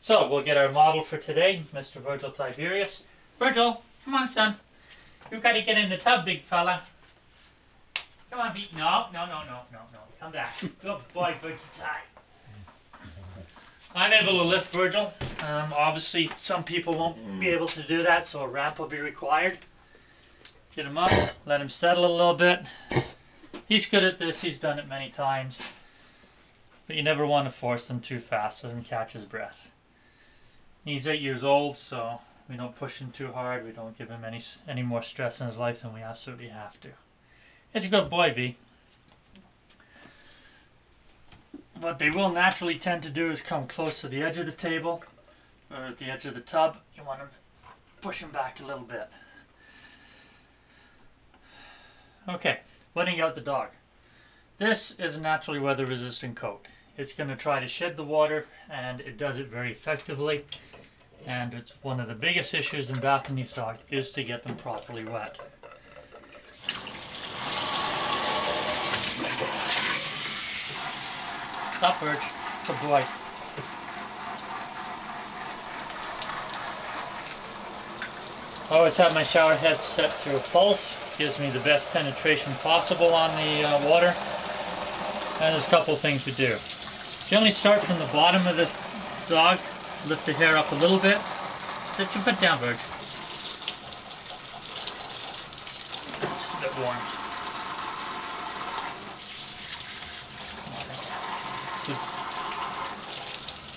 So we'll get our model for today, Mr. Virgil Tiberius. Virgil, come on, son. You gotta get in the tub, big fella. Come on, Pete. No. Come back. Good boy, Virgil Ti. I'm able to lift Virgil. Obviously, some people won't be able to do that, so a ramp will be required. Get him up, let him settle a little bit. He's good at this. He's done it many times. But you never want to force him too fast, so he doesn't catch his breath. He's 8 years old, so we don't push him too hard. We don't give him any more stress in his life than we absolutely have to. It's a good boy, V. What they will naturally tend to do is come close to the edge of the table or at the edge of the tub. You want to push him back a little bit. Okay, wetting out the dog. This is a naturally weather resistant coat. It's going to try to shed the water, and it does it very effectively. And it's one of the biggest issues in bathing these dogs is to get them properly wet. Stop, Birch. Good boy. I always have my shower head set to a pulse. Gives me the best penetration possible on the water. And there's a couple of things to do. Generally start from the bottom of the dog. Lift the hair up a little bit. Sit your foot down, Bird. It's a bit warm.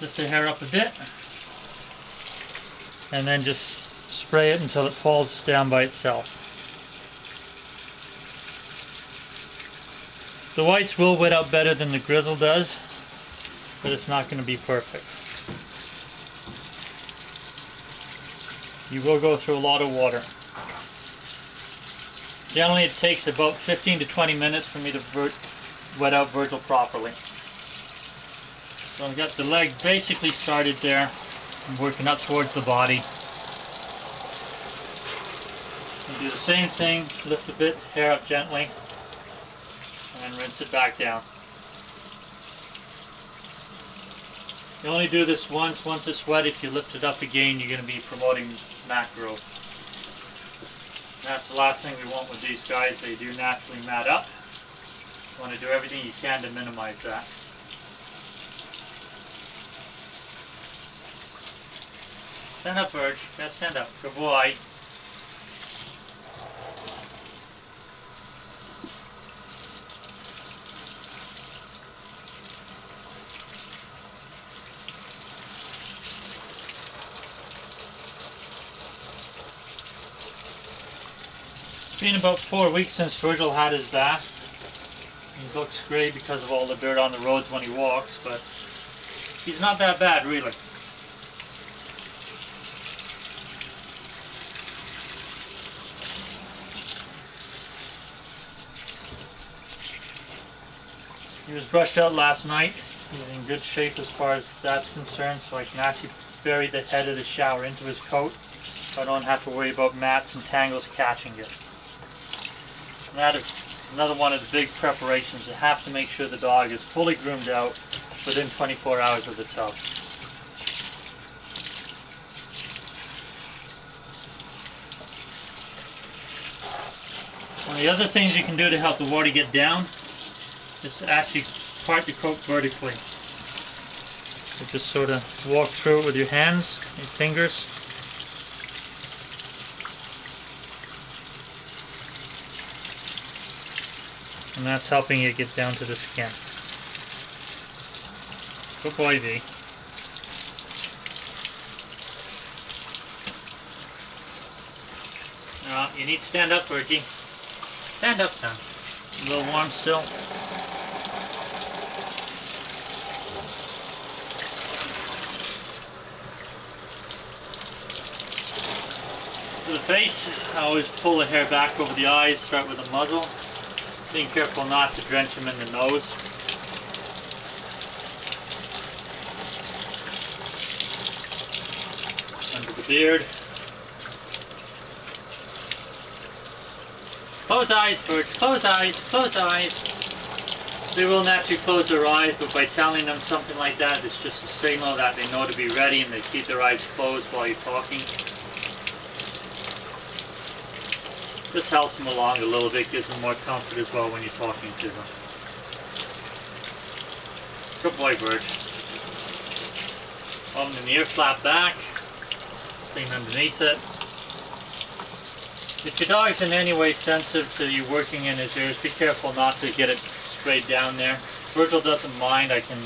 Lift the hair up a bit. And then just spray it until it falls down by itself. The whites will wet out better than the grizzle does, but it's not going to be perfect. You will go through a lot of water. Generally it takes about 15 to 20 minutes for me to wet out Virgil properly. So I've got the leg basically started there. I'm working up towards the body. And do the same thing, lift a bit, hair up gently, and rinse it back down. You only do this once. Once it's wet, if you lift it up again, you're going to be promoting mat growth. And that's the last thing we want with these guys. They do naturally mat up. You want to do everything you can to minimize that. Stand up, Bird. Yeah, stand up. Good boy. It's been about 4 weeks since Virgil had his bath. He looks great because of all the dirt on the roads when he walks, but he's not that bad, really. He was brushed out last night. He's in good shape as far as that's concerned, so I can actually bury the head of the shower into his coat, so I don't have to worry about mats and tangles catching it. And that is another one of the big preparations. You have to make sure the dog is fully groomed out within 24 hours of the tub. One of the other things you can do to help the water get down is to actually part the coat vertically. So just sort of walk through it with your hands, your fingers. And that's helping it get down to the skin. Good boy, V. You need to stand up, Virgie. Stand up, son. A little warm still. For the face, I always pull the hair back over the eyes, start with the muzzle. Being careful not to drench him in the nose. Under the beard. Close eyes, Bird. Close eyes. Close eyes. They will naturally close their eyes, but by telling them something like that, it's just a signal that they know to be ready and they keep their eyes closed while you're talking. This helps them along a little bit, gives them more comfort as well when you're talking to them. Good boy, bird. Open the ear flap back, clean underneath it. If your dog's in any way sensitive to you working in his ears, be careful not to get it straight down there. Virgil doesn't mind. I can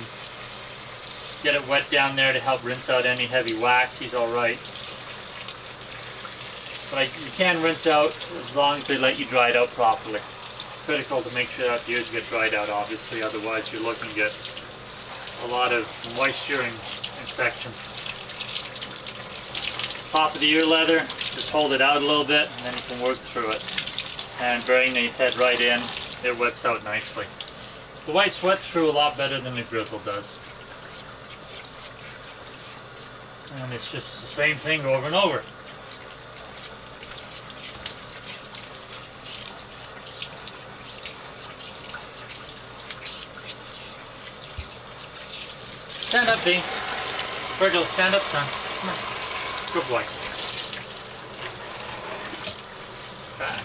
get it wet down there to help rinse out any heavy wax. He's alright. But you can rinse out as long as they let you dry it out properly. It's critical to make sure that the ears get dried out, obviously, otherwise you're looking at a lot of moisture and infection. Top of the ear leather, just hold it out a little bit and then you can work through it. And burying the head right in, it wets out nicely. The white sweats through a lot better than the grizzle does. And it's just the same thing over and over. Stand up, B. Virgil, stand up, son. Come on. Good boy. Back.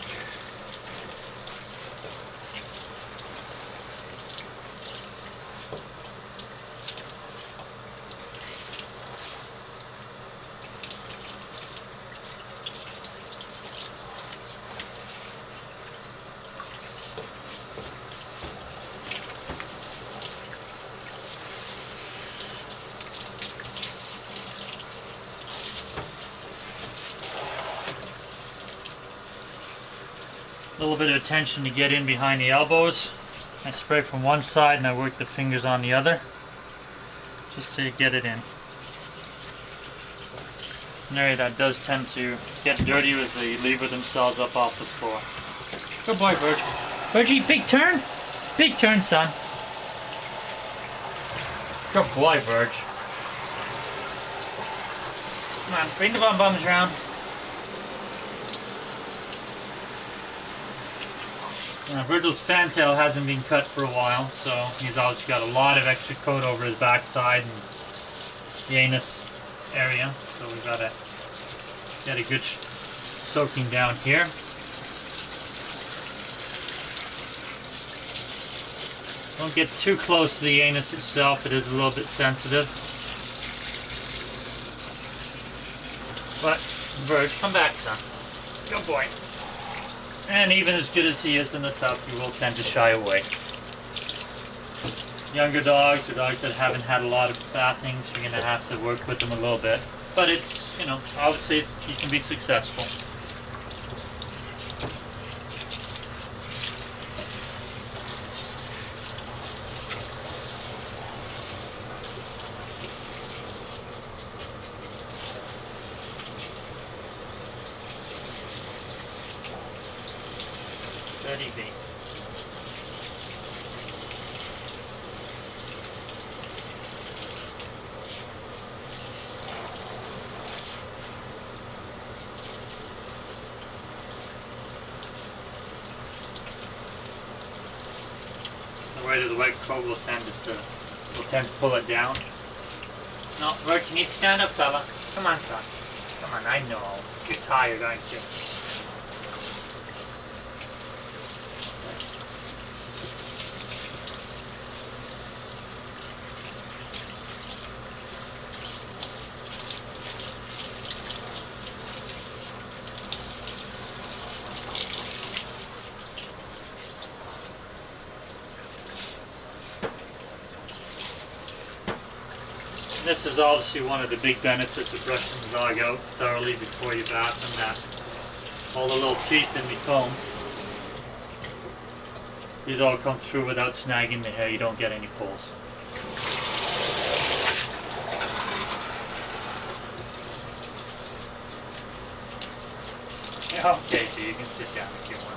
A little bit of attention to get in behind the elbows. I spray from one side and I work the fingers on the other just to get it in. It's an area that does tend to get dirty as they lever themselves up off the floor. Good boy, Virg. Virgie, big turn. Big turn, son. Good boy, Virg. Come on, bring the bums around. Virgil's fantail hasn't been cut for a while, so he's obviously got a lot of extra coat over his backside and the anus area, so we've got to get a good soaking down here. Don't get too close to the anus itself, it is a little bit sensitive. But, Virg, come back, son. Good boy. And even as good as he is in the tub, he will tend to shy away. Younger dogs, or dogs that haven't had a lot of bathings, you're going to have to work with them a little bit. But it's, you know, obviously you can be successful. Steady B. The weight of the white coat will tend to pull it down. No, Bert, you need to stand up, fella. Come on, son. Come on, I know. You're tired, aren't you? This is obviously one of the big benefits of brushing the dog out thoroughly before you bath them, that all the little teeth in the comb, these all come through without snagging the hair. You don't get any pulls. Okay, so you can sit down if you want.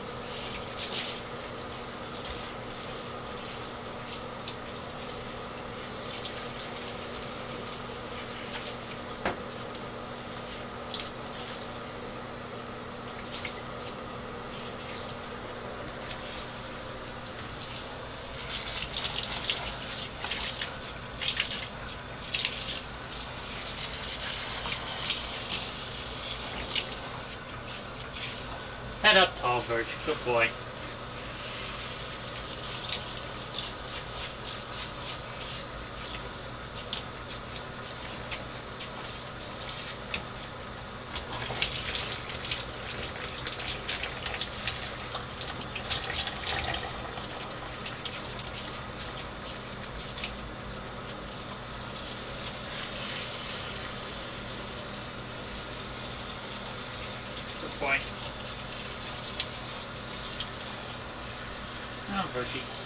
Head up tall, Virg. Good boy. Good boy. Now, Virgie.